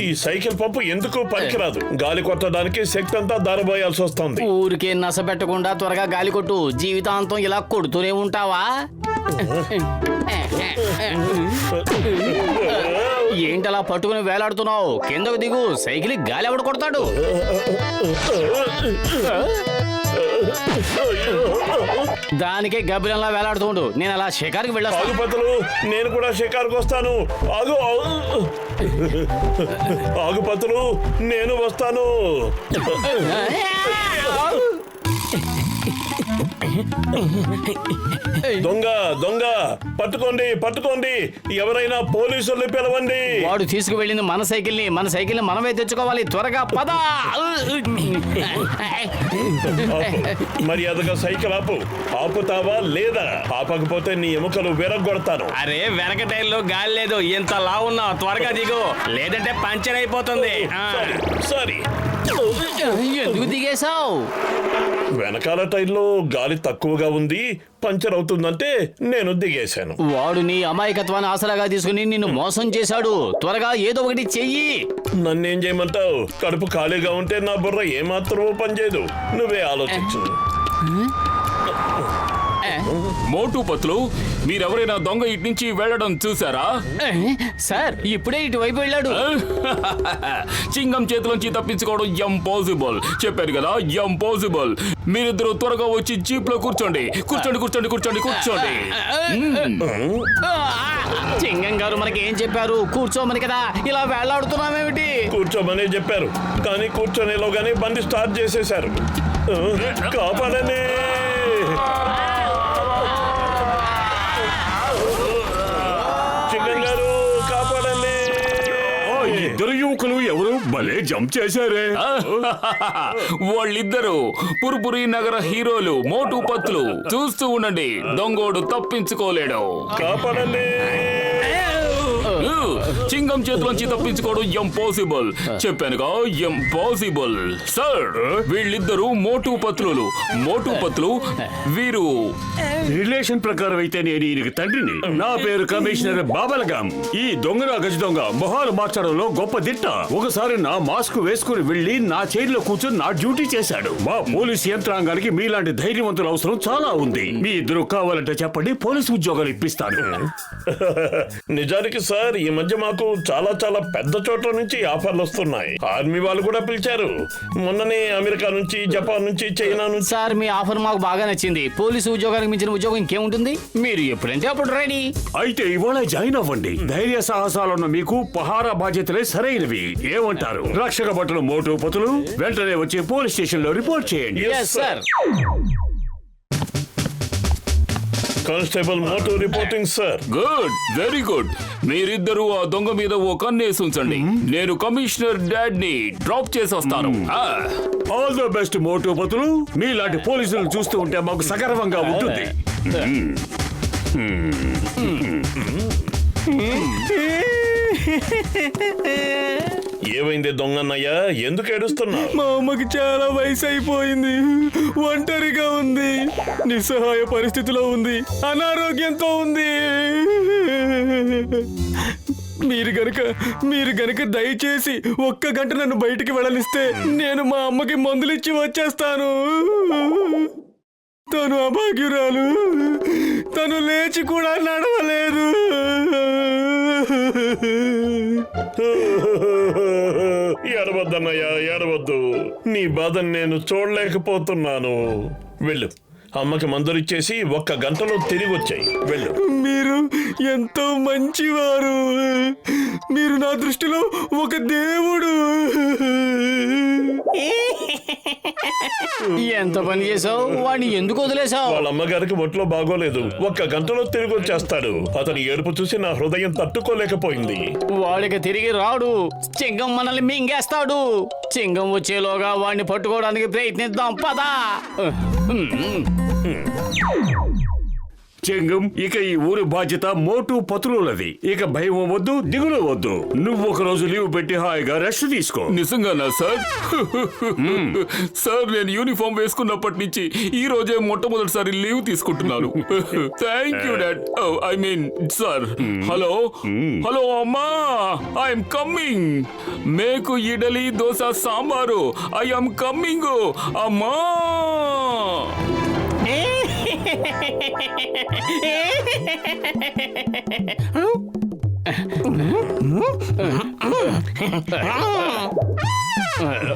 ఈ సైకిల్ పంపు ఎందుకు పనికిరాదు. గాలి కొట్టడానికి శక్తి అంతా దారబోయాల్సి వస్తుంది. ఊరికే నస పెట్టకుండా త్వరగా గాలి కొట్టు. జీవితాంతం ఇలా కొడుతూనే ఉంటావా? ఏంటలా పట్టుకుని వేలాడుతున్నావు? కిందకు దిగు. సైకిల్ గాలి ఎవడు కొడతాడు? దానికే గబ్బిలంలా వేలాడుతుండు. నేను అలా షికారుకి వెళ్ళాను. నేను కూడా షికారుకు వస్తాను. ఆగుపతులు, నేను వస్తాను. దొంగ దొంగ పట్టుకోండి, పట్టుకోండి. ఎవరైనా పోలీసుల్ని పిలవండి. వాడు తీసుకువెళ్ళింది మన సైకిల్ ని. మన సైకిల్ ని మనమే తెచ్చుకోవాలి. త్వరగా పద. మర్యాదగా సైకిల్ ఆపు. ఆపుతావా లేదా? ఆపకపోతే నీ ఎముకలు విరగొడతాను. అరే, వెనక టైర్లో గాలి లేదు. ఎంత లావున్నా త్వరగా దిగు, లేదంటే పంచర్ అయిపోతుంది. సరే, ఎందుకు దిగేశావు? వెనకాల టైర్లో గాలి తక్కువగా ఉంది, పంచర్ అవుతుందంటే నేను దిగేశాను. వాడు నీ అమాయకత్వాన్ని ఆసరాగా తీసుకుని నిన్ను మోసం చేశాడు. త్వరగా ఏదో ఒకటి చెయ్యి. నన్నేం చేయమంటావు? కడుపు ఖాళీగా ఉంటే నా బుర్ర ఏమాత్రమూ పనిచేయదు. నువ్వే ఆలోచించు. మోటు పత్లు, మీరెవరైనా దొంగ ఇటు నుంచి వెళ్ళడం చూసారా? సార్, ఇప్పుడే ఇటువైపు వెళ్ళాడు. చింగం చేతిలోంచి తప్పించుకోవడం ఇంపాసిబుల్. చెప్పారు కదా, ఇంపాసిబుల్. మీరిద్దరు త్వరగా వచ్చి జీప్ లో కూర్చోండి. కూర్చోండి, కూర్చోండి, కూర్చోండి, కూర్చోండి. చింగం గారు మనకి ఏం చెప్పారు? కూర్చోమని కదా. ఇలా వేళ్లాడుతున్నామేమిటి? కూర్చోమని చెప్పారు, కానీ కూర్చొనేలోగానే బండి స్టార్ట్ చేసేశారు. కాపాడండి. ఇద్దరు యువకులు ఎవరు భలే జంప్ చేశారే. వాళ్ళిద్దరు పుర్పురి నగర హీరోలు మోటు పత్లు. చూస్తూ ఉండండి, దొంగోడు తప్పించుకోలేడు. కాపాడండి. చింగం చేతిలోంచి తప్పించుకోవడం ఇంపాసిబుల్. చెప్పానుగా, ఇంపాసిబుల్. సార్, వీళ్ళిద్దరు మోటు పత్రులు. మోటు పత్లు వీరు రిలేషన్ ప్రకారం అయితే నేను ఈయనకి తండ్రిని. నా పేరు కమిషనర్ బాబలగాం. ఈ దొంగన గజ దొంగ మొహాలు మార్చడంలో గొప్ప దిట్ట. ఒకసారి నా మాస్క్ వేసుకుని వెళ్లి నా చైర్లో కూర్చొని నా డ్యూటీ చేశాడు. మా పోలీస్ యంత్రాంగానికి మీలాంటి ధైర్యవంతుల అవసరం చాలా ఉంది. మీ ఇద్దరు కావాలంటే చెప్పండి, పోలీసు ఉద్యోగాలు ఇప్పిస్తాను. నిజానికి సార్, ఈ మధ్య మాకు చాలా చాలా పెద్ద చోట్ల నుంచి ఆఫర్లు వస్తున్నాయి. ఆర్మీ వాళ్ళు కూడా పిలిచారు. మొన్ననే అమెరికా నుంచి, జపాన్ నుంచి, చైనా నుంచి. సార్, మీ ఆఫర్ మాకు బాగా నచ్చింది. పోలీసు ఉద్యోగానికి మించిన ఉద్యోగం ఇంకేముంటుంది? మీరు ఎప్పుడంటే అప్పుడు రెడీ. అయితే ఇవాళ జాయిన్ అవ్వండి. ధైర్య సాహసాలున్న మీకు పహారా బాధ్యతలే సరైనవి. ఏమంటారు? రక్షక భటులు మోటు పతులు, వెంటనే వచ్చి పోలీస్ స్టేషన్ లో రిపోర్ట్ చేయండి. Sir. Constable Motu reporting sir. Good, very good. మీరిద్దరూ ఆ దొంగ మీద ఓ కన్నేసి ఉంచండి. నేను కమిషనర్ డాడ్ ని డ్రాప్ చేసి వస్తాను. ఆల్ ద బెస్ట్ మోటు పతులు. మీలాంటి పోలీసులను చూస్తూ ఉంటే మాకు సగర్వంగా ఉంటుంది. ఏమైంది దొంగన్నయ్య? ఎందుకు ఏడుస్తున్నావు? మా అమ్మకి చాలా వయసు అయిపోయింది, ఒంటరిగా ఉంది, నిస్సహాయ పరిస్థితిలో ఉంది, అనారోగ్యంతో ఉంది. మీరు గనక దయచేసి ఒక్క గంట నన్ను బయటికి వెళ్ళనిస్తే నేను మా అమ్మకి మందులిచ్చి వచ్చేస్తాను. తను అభాగ్యురాలు, తను లేచి కూడా నడవలేదు. ఏడవద్దన్నయ్య, ఏడవద్దు. నీ బాధను నేను చూడలేకపోతున్నాను. వెళ్ళు, అమ్మకి మందులిచ్చేసి ఒక్క గంటలో తిరిగి వచ్చాయి. వెళ్ళు. మీరు ఎంతో మంచివారు. మీరు నా దృష్టిలో ఒక దేవుడు. ఎంత పని చేసావు? వాడిని ఎందుకు వదిలేసావు? వాళ్ళ అమ్మగారికి ఒంట్లో బాగోలేదు. ఒక్క గంటలో తిరిగి వచ్చేస్తాడు. అతని ఏడుపు చూసి నా హృదయం తట్టుకోలేకపోయింది. వాడికి తిరిగి రాడు. చింగం మనల్ని మింగేస్తాడు. చింగం వచ్చేలోగా వాడిని పట్టుకోవడానికి ప్రయత్నిద్దాం. పదా. చెంగం, ఇక ఈ ఊరి బాధ్యత మోటు పతులులది. ఇక భయం వద్దు, దిగులు వద్దు. నువ్వు ఒక రోజు లీవ్ పెట్టి హాయిగా రెస్ట్ తీసుకో. నిజంగానా సార్? సార్, నేను యూనిఫామ్ వేసుకున్నప్పటి నుంచి ఈ రోజే మొట్టమొదటిసారి లీవ్ తీసుకుంటున్నాను. Thank you dad. I mean sir. Hello hello అమ్మా, ఐఎమ్ కమ్మింగ్. మేకు ఇడ్లీ దోశ సాంబారు. ఐఎమ్ కమ్మింగ్ అమ్మా.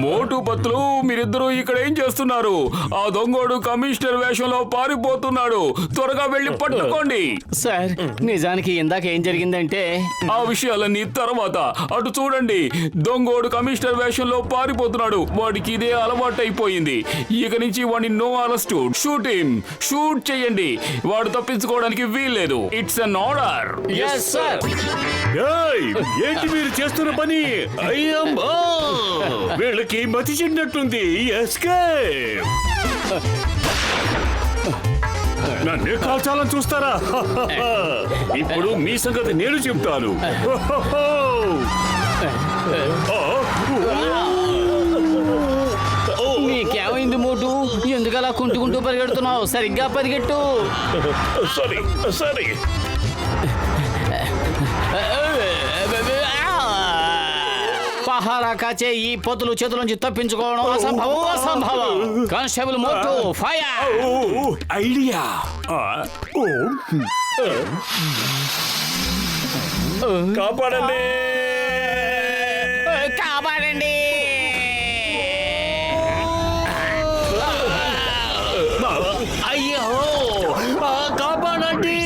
మోటు పత్తులు, మీరిద్దరూ ఇక్కడ ఏం చేస్తున్నారు? ఆ దొంగోడు కమిషనర్ వేషంలో పారిపోతున్నాడు. త్వరగా వెళ్ళి పట్టుకోండి. సార్, నిజానికి ఇందాక ఏం జరిగిందంటే ఆ విషయాలన్నీ తర్వాత. అటు చూడండి, దొంగోడు కమిషనర్ వేషంలో పారిపోతున్నాడు. వాడికి ఇదే అలవాటైపోయింది. ఇక నుంచి వాడిని no arrest. Shoot him. Shoot చేయండి. వాడు తప్పించుకోవడానికి వీల్లేదు. It's an order. yes sir. ఏయ్, ఏంటి మీరు చేస్తున్న పని? అయ్యమ్మా, వీళ్ళకి మతి చెడినట్టుంది. ఎస్కేప్. నన్నే కాల్చాలని చూస్తారా? ఇప్పుడు మీ సంగతి నేను చెప్తాను. నీకేమైంది మోటు? ఎందుకు అలా కుంటుకుంటూ పరిగెడుతున్నావు? సరిగ్గా పరిగెట్టు. Sorry sorry. పహారా కాచే ఈ పొతులు చేతుల నుంచి తప్పించుకోవడం అసంభవం. కానిస్టేబుల్ మోటు, ఫైర్. ఐడియా. కాపాడండి. కాపాడండి. అయ్యో, కాపాడండి.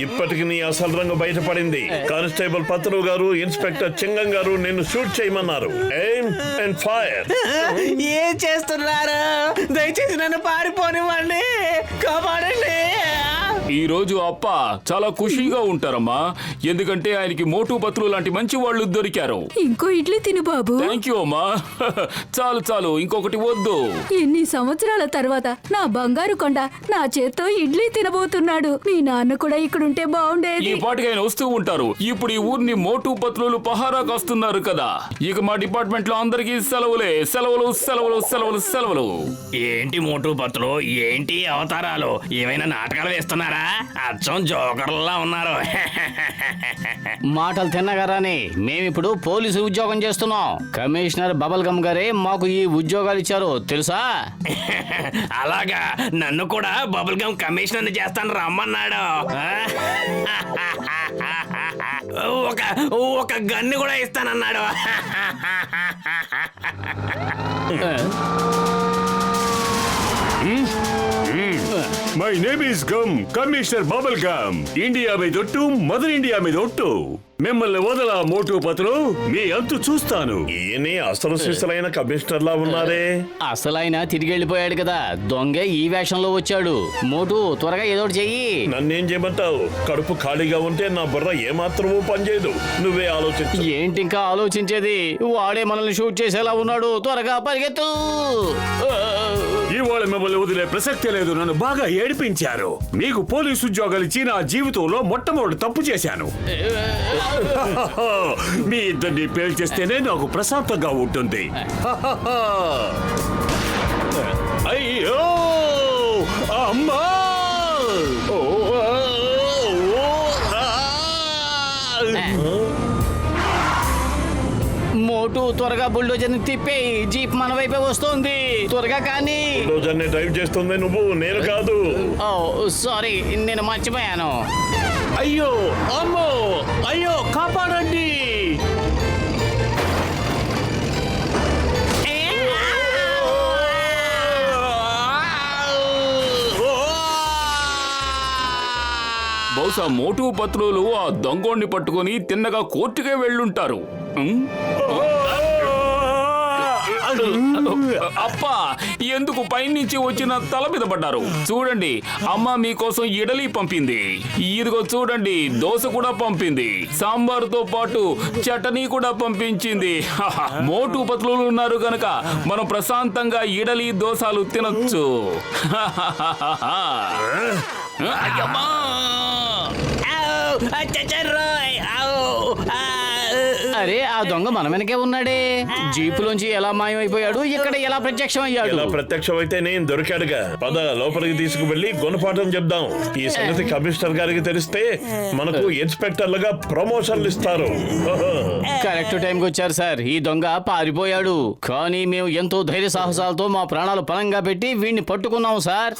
ఇప్పటికి నీ అసలు రంగు బయటపడింది. కానిస్టేబుల్ పత్రు గారు, ఇన్స్పెక్టర్ చింగం గారు నిన్ను షూట్ చేయమన్నారు. Aim and fire. ఏం చేస్తున్నారు? దయచేసి నన్ను పారిపోనివ్వండి. కాపాడండి. ఈ రోజు అప్ప చాలా ఖుషీగా ఉంటారమ్మా, ఎందుకంటే ఆయనకి మోటు పత్రులు లాంటి మంచి వాళ్ళు దొరికారు. ఇంకో ఇడ్లీ తిను బాబు. థ్యాంక్ యూ అమ్మా. చాలు చాలు, ఇంకొకటి వద్దు. ఎన్ని సంవత్సరాల తర్వాత నా బంగారు కొండ నా చేత్తో ఇడ్లీ తినబోతున్నాడు. మీ నాన్న కూడా ఇక్కడుంటే ఈ బాగుండేది. పాటికి ఆయన వస్తూ ఉంటారు. ఇప్పుడు ఈ ఊరిని మోటు పత్రులు పహారా కాస్తున్నారు కదా. ఇక మా డిపార్ట్మెంట్ లో అందరికీ సెలవులే. సెలవులు సెలవులు సెలవులు సెలవులు. ఏంటి మోటు పత్తులు, ఏంటి అవతారాలు? ఏమైనా నాటకాలు వేస్తున్నారా? అచ్చం జోకర్లా ఉన్నారు. మాటలు తిన్నగారాని మేమిప్పుడు పోలీసు ఉద్యోగం చేస్తున్నాం. కమిషనర్ బబల్ గమ్ గారే మాకు ఈ ఉద్యోగాలు ఇచ్చారు, తెలుసా? అలాగా, నన్ను కూడా బబుల్ గమ్ కమిషనర్ చేస్తాను రమ్మన్నాడు. ఒక ఒక గన్ను కూడా ఇస్తానన్నాడు. My name is gum, commissioner bubble gum. India మీద ఒట్టు, మదర్ ఇండియా మీద ఒట్టు. మిమ్మల్ని వదల మోటు పత్రులు, మీ అంతు చూస్తాను. ఈయనే అసలు శిశులైన కమిషనర్ లా ఉన్నారే. అసలైన తిరిగి వెళ్ళిపోయాడు కదా, దొంగ ఈ వేషంలో వచ్చాడు. మోటు, త్వరగా ఏదోటి చెయ్యి. నన్నేం చేయమంటావు? కడుపు ఖాళీగా ఉంటే నా బుర్ర ఏమాత్రమూ పనిచేయదు. నువ్వే ఆలోచించు. ఏంటి ఇంకా ఆలోచించేది? వాడే మనల్ని షూట్ చేసేలా ఉన్నాడు. త్వరగా పరిగెత్తు. ఇవాళ మిమ్మల్ని వదిలే ప్రసక్తే లేదు. నన్ను బాగా ఏడిపించారు. మీకు పోలీసు ఉద్యోగాలు ఇచ్చి నా జీవితంలో మొట్టమొదటి తప్పు చేశాను. మీ ఇద్దరిని పేల్చేస్తేనే నాకు ప్రశాంతంగా ఉంటుంది. అయ్యో అమ్మా! మోటు, త్వరగా బుల్డోజర్ ని తిప్పేయి. జీప్ మన వైపే వస్తోంది. త్వరగా కానీ. రోజాన్ని డ్రైవ్ చేస్తుంది నువ్వు, నేను కాదు. ఓ సారీ, నేను మర్చిపోయాను. అయ్యో అమ్మో, అయ్యో కాపాడండి. బహుశా మోటు పత్రులు ఆ దొంగోడిని పట్టుకొని తిన్నగా కోర్టుకే వెళ్ళుంటారు. అప్పా ఎందుకు పైనుంచి వచ్చిన తల మీద పడ్డారు? చూడండి, అమ్మ మీకోసం ఇడలి పంపింది. ఇదిగో చూడండి, దోశ కూడా పంపింది. సాంబార్తో పాటు చటనీ కూడా పంపించింది. మోటు పత్రులు ఉన్నారు కనుక మనం ప్రశాంతంగా ఇడలి దోశలు తినొచ్చు. అయ్యమ్మా! ఆవ్! చచ్చర్రోయ్! ఆవ్! ఆ! అరే ఆ దొంగ మన వెనకే ఉన్నాడే. జీపులోంచి ఎలా మాయమైపోయాడు, ఇక్కడ ఎలా ప్రత్యక్షం అయ్యాడు? ఇలా ప్రత్యక్షం అయితే నేను దొరికాడుగా. పద లోపలికి తీసుకువెళ్ళి గుణపాఠం చెప్దాం. ఈ సంగతి కమిషనర్ గారికి తెలిస్తే మనకు ఇన్స్పెక్టర్లుగా ప్రమోషన్లు ఇస్తారు. కరెక్ట్ టైంకి వచ్చారు సార్. ఈ దొంగ పారిపోయాడు, కానీ మేము ఎంతో ధైర్య సాహసాలతో మా ప్రాణాలు పణంగా పెట్టి వీడిని పట్టుకున్నాం సార్.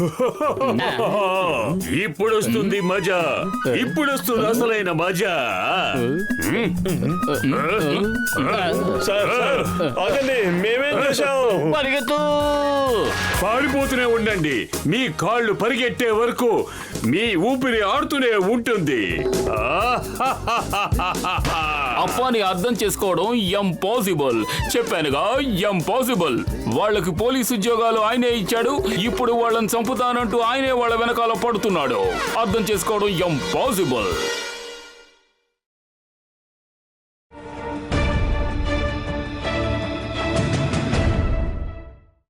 ఇప్పుడు వస్తుంది మజా, ఇప్పుడు వస్తుంది అసలైన మజా. సార్ సార్ ఆగండి, మేమేం చేశాం? పరిగెత్తు! పారిపోతూనే ఉండండి. మీ కాళ్ళు పరిగెట్టే వరకు మీ ఊపిరి ఆడుతూనే ఉంటుంది. అప్పాని అర్థం చేసుకోవడం ఇంపాసిబుల్. చెప్పానుగా, ఇంపాసిబుల్. వాళ్ళకి పోలీసు ఉద్యోగాలు ఆయనే ఇచ్చాడు. ఇప్పుడు వాళ్ళని చంపుతానంటూ ఆయనే వాళ్ళ వెనకాల పడుతున్నాడు. అర్థం చేసుకోవడం ఇంపాసిబుల్.